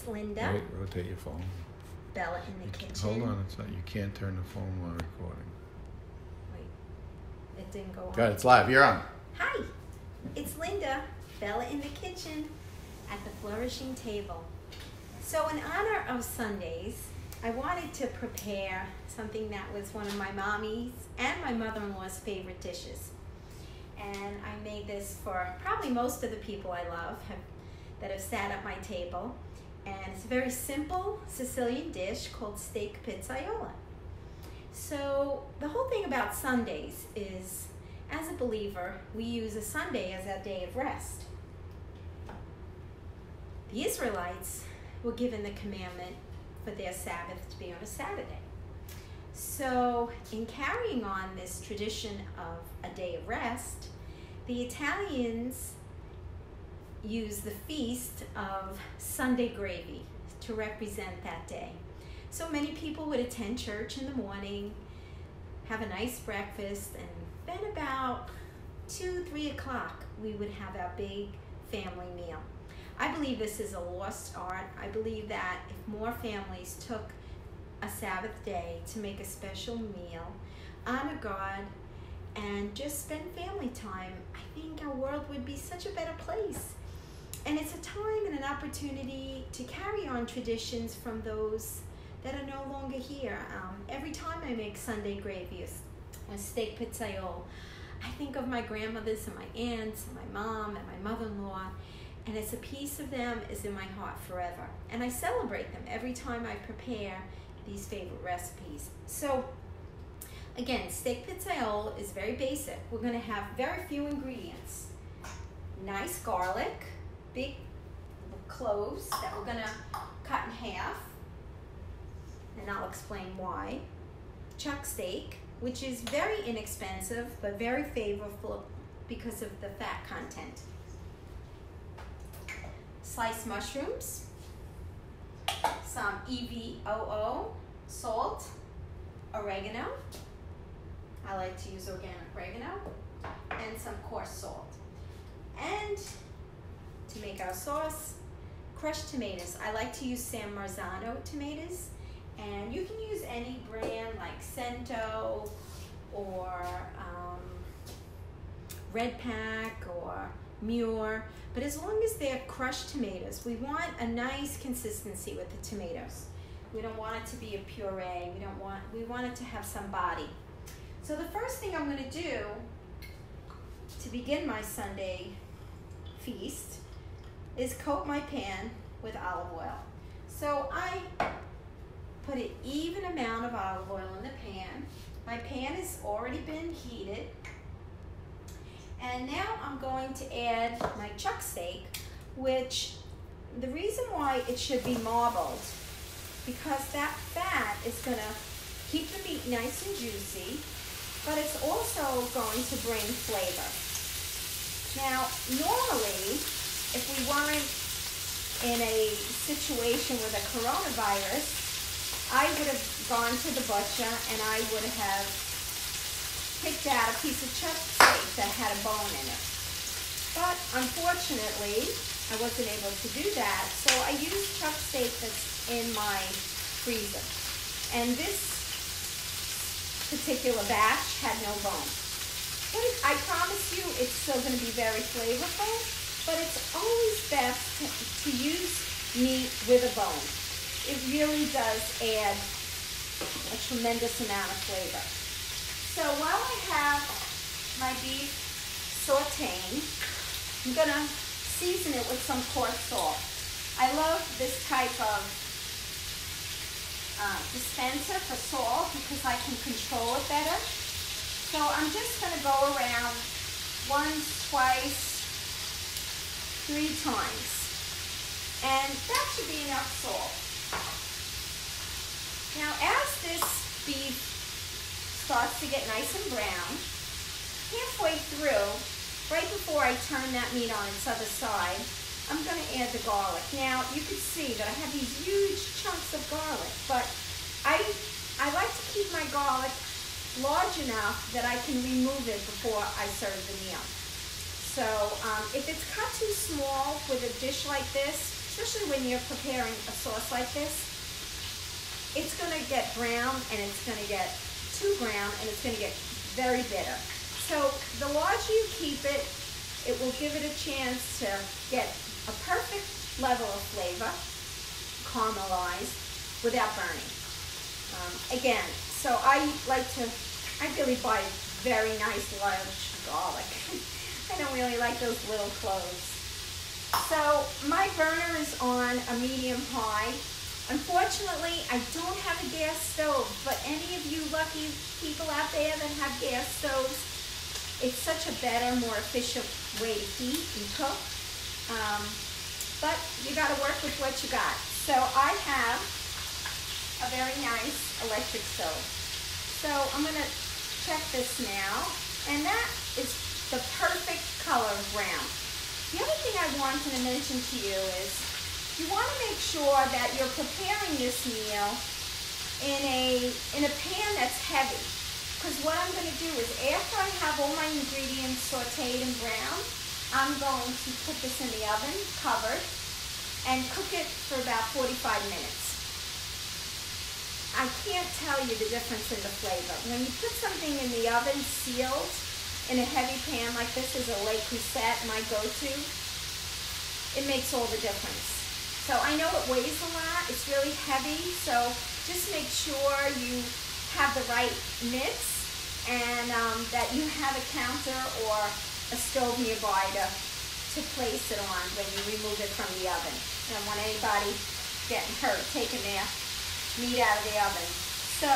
Linda. Wait, rotate your phone. Bella in the kitchen. Hold on, it's not, you can't turn the phone while recording. Wait, it didn't go on. Good, it's live. You're on. Hi, it's Linda. Bella in the kitchen at the flourishing table. So in honor of Sundays, I wanted to prepare something that was one of my mommy's and my mother-in-law's favorite dishes. And I made this for probably most of the people I love that have sat at my table. And it's a very simple Sicilian dish called Steak Pizziola. So the whole thing about Sundays is, as a believer, we use a Sunday as our day of rest. The Israelites were given the commandment for their Sabbath to be on a Saturday. So in carrying on this tradition of a day of rest, the Italians use the feast of Sunday gravy to represent that day. So many people would attend church in the morning, have a nice breakfast, and then about 2-3 o'clock we would have our big family meal. I believe this is a lost art. I believe that if more families took a Sabbath day to make a special meal, honor God, and just spend family time, I think our world would be such a better place. And it's a time and an opportunity to carry on traditions from those that are no longer here. Every time I make Sunday gravy or steak pizziola, I think of my grandmothers and my aunts and my mom and my mother-in-law, and it's a piece of them is in my heart forever. And I celebrate them every time I prepare these favorite recipes. So again, steak pizziola is very basic. We're going to have very few ingredients. Nice garlic, big cloves that we're going to cut in half, and I'll explain why. Chuck steak, which is very inexpensive but very favorable because of the fat content. Sliced mushrooms, some EVOO, salt, oregano. I like to use organic oregano, and some coarse salt. And to make our sauce, crushed tomatoes. I like to use San Marzano tomatoes, and you can use any brand like Cento or Red Pack or Muir, but as long as they're crushed tomatoes, we want a nice consistency with the tomatoes. We don't want it to be a puree. We want it to have some body. So the first thing I'm going to do to begin my Sunday feast is coat my pan with olive oil. So I put an even amount of olive oil in the pan. My pan has already been heated. And now I'm going to add my chuck steak, which the reason why it should be marbled, because that fat is going to keep the meat nice and juicy, but it's also going to bring flavor. Now, normally, if we weren't in a situation with a coronavirus, I would have gone to the butcher and I would have picked out a piece of chuck steak that had a bone in it. But unfortunately, I wasn't able to do that, so I used chuck steak that's in my freezer. And this particular batch had no bone. But I promise you it's still going to be very flavorful, but it's always best to use meat with a bone. It really does add a tremendous amount of flavor. So while I have my beef sauteing, I'm going to season it with some coarse salt. I love this type of dispenser for salt because I can control it better. So I'm just going to go around once, twice, 3 times. And that should be enough salt. Now as this beef starts to get nice and brown, halfway through, right before I turn that meat on its other side, I'm going to add the garlic. Now, you can see that I have these huge chunks of garlic, but I like to keep my garlic large enough that I can remove it before I serve the meal. So if it's cut too small with a dish like this, especially when you're preparing a sauce like this, it's going to get brown and it's going to get too brown and it's going to get very bitter. So the larger you keep it, it will give it a chance to get a perfect level of flavor, caramelized, without burning. Again, so I really buy very nice large garlic. I don't really like those little cloves. So my burner is on a medium high. Unfortunately, I don't have a gas stove, but any of you lucky people out there that have gas stoves, it's such a better, more efficient way to heat and cook. But you got to work with what you got. So I have a very nice electric stove. So I'm going to check this now, and that is the perfect color of brown. The other thing I wanted to mention to you is you want to make sure that you're preparing this meal in a pan that's heavy. Because what I'm going to do is after I have all my ingredients sauteed and browned, I'm going to put this in the oven, covered, and cook it for about 45 minutes. I can't tell you the difference in the flavor. When you put something in the oven sealed in a heavy pan, like this is a Le Creuset, my go-to, it makes all the difference. So I know it weighs a lot, it's really heavy, so just make sure you have the right mitts and that you have a counter or a stove nearby to place it on when you remove it from the oven. I don't want anybody getting hurt taking their meat out of the oven. So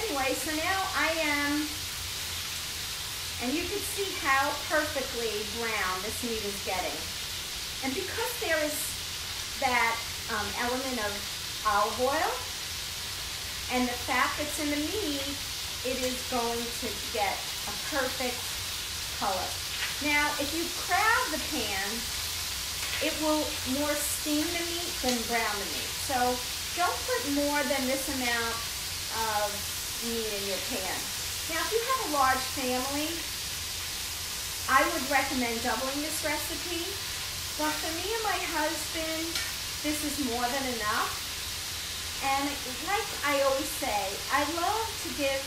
anyway, so now I am, and you can see how perfectly brown this meat is getting. And because there is that element of olive oil and the fat that's in the meat, it is going to get a perfect color. Now, if you crowd the pan, it will more steam the meat than brown the meat. So don't put more than this amount of meat in your pan. Now, if you have a large family, I would recommend doubling this recipe. But for me and my husband, this is more than enough. And like I always say, I love to give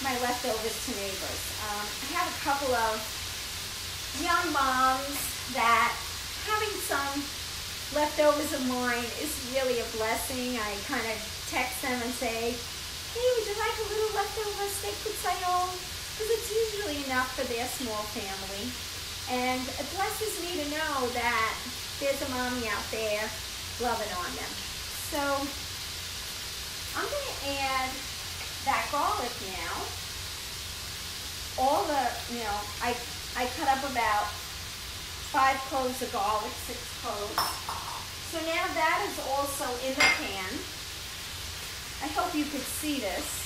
my leftovers to neighbors. I have a couple of young moms that having some leftovers of mine is really a blessing. I kind of text them and say, hey, would you like a little leftover steak pizziola? Because it's usually enough for their small family. And it blesses me to know that there's a mommy out there loving on them. So I'm going to add that garlic now. All the, I cut up about 5 cloves of garlic, 6 cloves. So now that is also in the pan. I hope you could see this.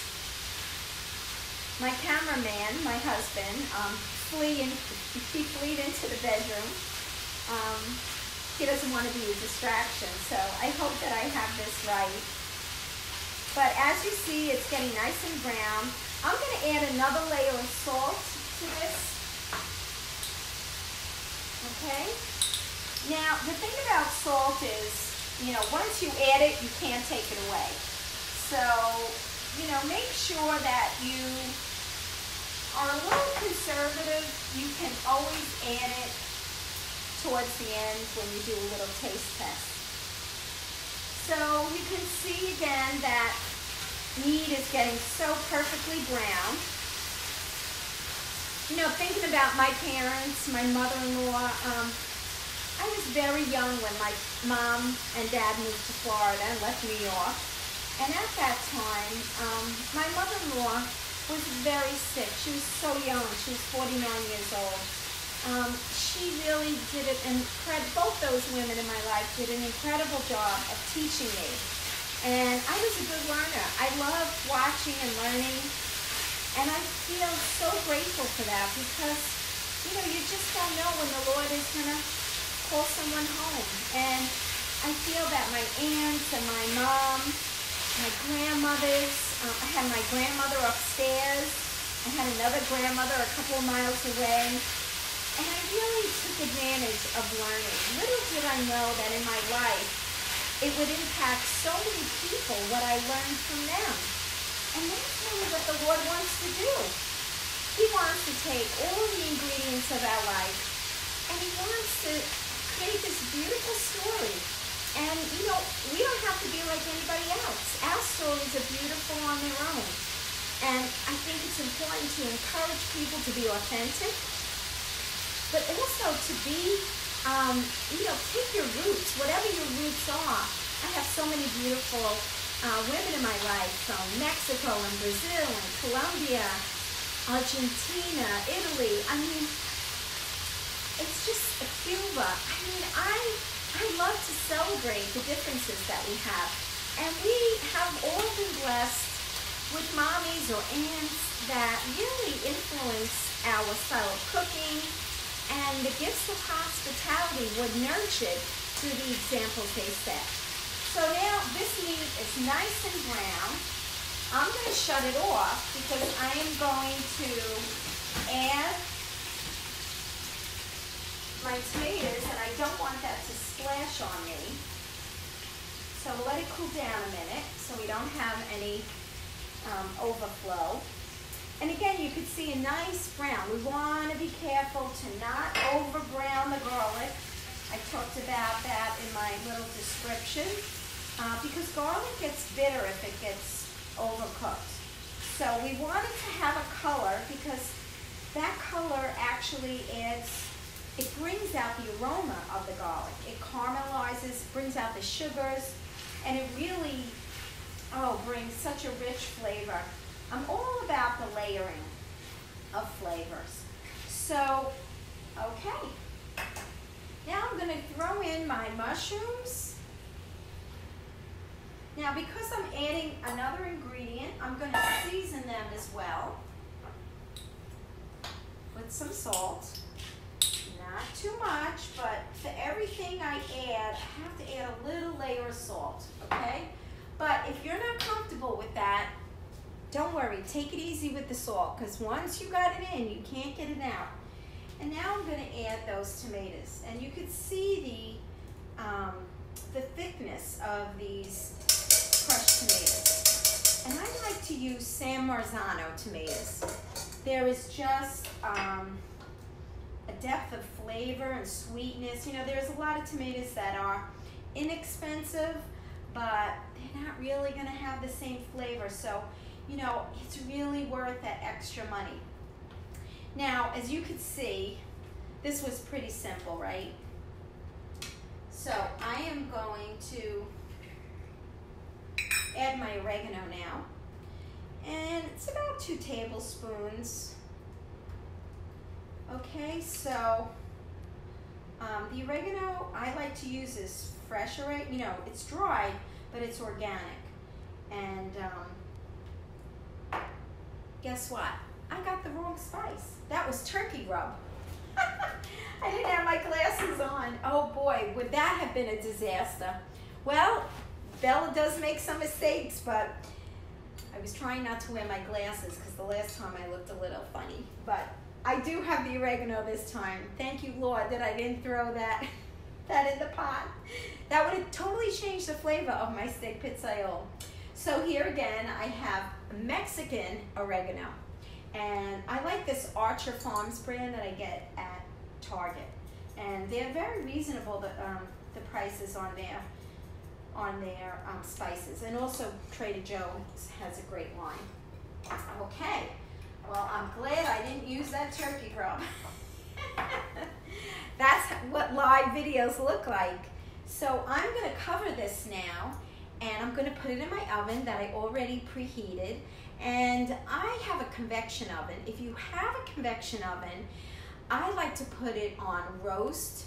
My cameraman, my husband, he fled into the bedroom. He doesn't want to be a distraction, so I hope that I have this right. But as you see, it's getting nice and brown. I'm going to add another layer of salt to this. Okay? Now, the thing about salt is, once you add it, you can't take it away. So, make sure that you are a little conservative. You can always add it towards the end when you do a little taste test. So you can see again that meat is getting so perfectly brown. Thinking about my parents, my mother-in-law, I was very young when my mom and dad moved to Florida and left New York. And at that time, my mother-in-law was very sick. She was so young. She was 49 years old. She really did both those women in my life did an incredible job of teaching me. And I was a good learner. I loved watching and learning. And I feel so grateful for that because, you just don't know when the Lord is going to call someone home. And I feel that my aunts and my mom, my grandmothers, I had my grandmother upstairs. I had another grandmother a couple of miles away. And I really took advantage of learning. Little did I know that in my life, it would impact so many people what I learned from them. And that's really what the Lord wants to do. He wants to take all the ingredients of our life and He wants to create this beautiful story. And, we don't have to be like anybody else. Our stories are beautiful on their own. And I think it's important to encourage people to be authentic, but also to be, take your roots, whatever your roots are. I have so many beautiful women in my life from Mexico and Brazil and Colombia, Argentina, Italy. I mean, it's just Cuba. I mean, I love to celebrate the differences that we have. And we have all been blessed with mommies or aunts that really influence our style of cooking, and the gifts of hospitality were nurtured through the examples they set. So now this meat is nice and brown. I'm going to shut it off because I am going to add my tomatoes, and I don't want that to splash on me. So we'll let it cool down a minute so we don't have any overflow. And again, you can see a nice brown. We want to be careful to not over brown the garlic. I talked about that in my little description because garlic gets bitter if it gets overcooked. So we want it to have a color because that color actually it brings out the aroma of the garlic. It caramelizes, brings out the sugars, and it really brings such a rich flavor. I'm all about the layering of flavors. So, okay. Now I'm going to throw in my mushrooms. Now because I'm adding another ingredient, I'm going to season them as well with some salt. Not too much, but for everything I add, I have to add a little layer of salt, okay? But if you're not comfortable with that, don't worry, take it easy with the salt, because once you got it in, you can't get it out. And now I'm going to add those tomatoes, and you can see the thickness of these crushed tomatoes. And I like to use San Marzano tomatoes. There is just a depth of flavor and sweetness. There's a lot of tomatoes that are inexpensive, but they're not really going to have the same flavor. So, it's really worth that extra money. Now, as you can see, this was pretty simple, right? So I am going to add my oregano now. And it's about 2 tablespoons. Okay, so the oregano I like to use is fresh oregano. It's dried, but it's organic. And guess what? I got the wrong spice. That was turkey rub. I didn't have my glasses on. Oh boy, would that have been a disaster. Well, Bella does make some mistakes, but I was trying not to wear my glasses because the last time I looked a little funny. But I do have the oregano this time. Thank you, Lord, that I didn't throw that in the pot. That would have totally changed the flavor of my steak pizziola. So here again, I have Mexican oregano. And I like this Archer Farms brand that I get at Target. And they're very reasonable, the prices on their spices. And also Trader Joe's has a great line. Okay, well, I'm glad I didn't use that turkey rub. That's what live videos look like. So I'm going to cover this now, and I'm going to put it in my oven that I already preheated. And I have a convection oven. If you have a convection oven, I like to put it on roast,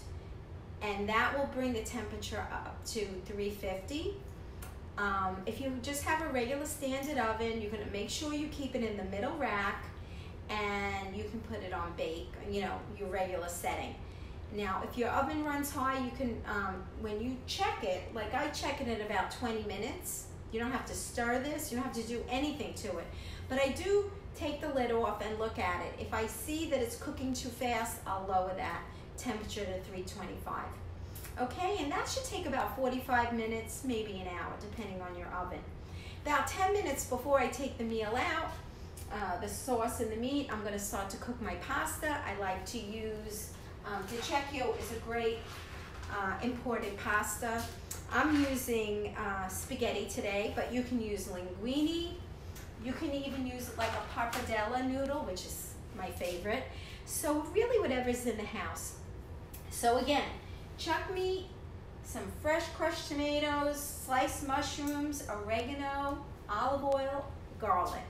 and that will bring the temperature up to 350. If you just have a regular standard oven, you're going to make sure you keep it in the middle rack, and you can put it on bake, your regular setting. Now, if your oven runs high, you can, when you check it, like I check it at about 20 minutes. You don't have to stir this. You don't have to do anything to it. But I do take the lid off and look at it. If I see that it's cooking too fast, I'll lower that temperature to 325. Okay, and that should take about 45 minutes, maybe an hour, depending on your oven. About 10 minutes before I take the meal out, the sauce and the meat, I'm going to start to cook my pasta. I like to use, Di Cecchio is a great imported pasta. I'm using spaghetti today, but you can use linguine. You can even use like a pappardelle noodle, which is my favorite. So really whatever's in the house. So again, chuck meat, some fresh crushed tomatoes, sliced mushrooms, oregano, olive oil, garlic.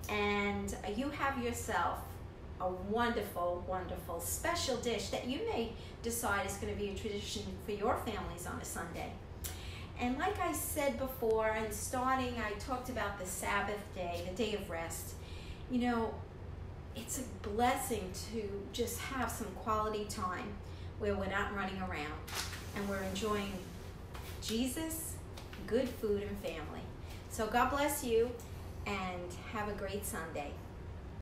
And you have yourself a wonderful, wonderful special dish that you may decide is going to be a tradition for your families on a Sunday. And like I said before, and starting, I talked about the Sabbath day, the day of rest. You know, it's a blessing to just have some quality time where we're not running around and we're enjoying Jesus, good food, and family. So God bless you, and have a great Sunday.